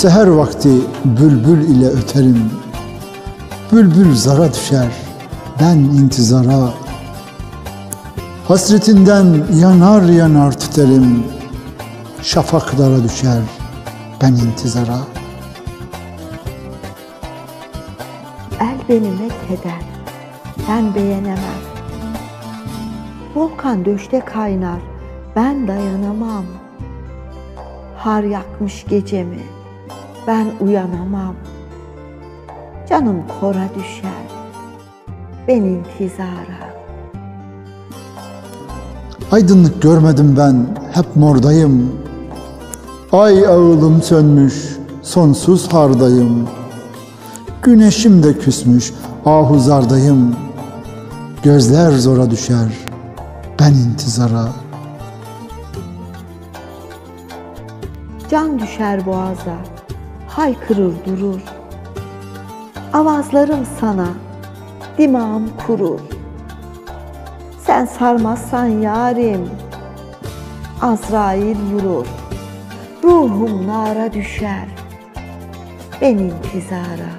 Seher vakti bülbül ile öterim. Bülbül zara düşer, ben intizara. Hasretinden yanar yanar tüterim. Şafaklara düşer, ben intizara. El beni metheder, ben beğenemem. Volkan döşte kaynar, ben dayanamam. Har yakmış gecemi, ben uyanamam. Canım kora düşer, ben intizara. Aydınlık görmedim ben, hep mordayım. Ay ağılım sönmüş, sonsuz hardayım. Güneşim de küsmüş, ahuzardayım. Gözler zora düşer, ben intizara. Can düşer boğaza, haykırır durur. Avazlarım sana, dimağım kurur. Sen sarmazsan yarim, Azrail vurur. Ruhum nara düşer, ben intizara.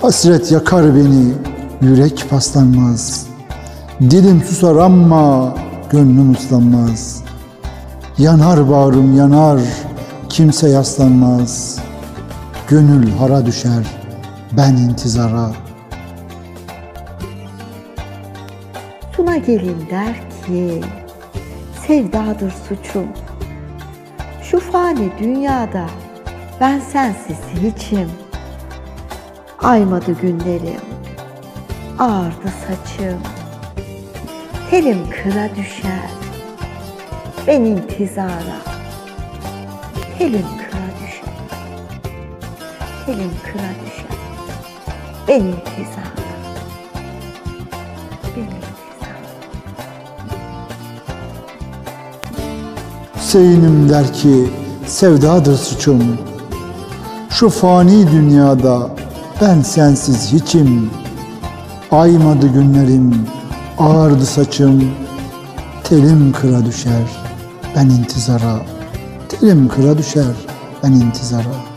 Hasret yakar beni, yürek paslanmaz. Dilim susar ama gönlüm uslanmaz. Yanar bağrım yanar, kimse yaslanmaz. Gönül hara düşer, ben intizara. Suna gelin der ki, sevdadır suçum. Şu fani dünyada ben sensiz hiçim. Aymadı günlerim, ağardı saçım. Telim kıra düşer, ben intizara. Telim kıra düşer, telim kıra düşer, ben intizara. Ben intizara. Hüseyin'im der ki sevdadır suçum. Şu fani dünyada ben sensiz hiçim. Aymadı günlerim, ağardı saçım. Telim kıra düşer, ben intizara. Telim kıra düşer, ben intizara.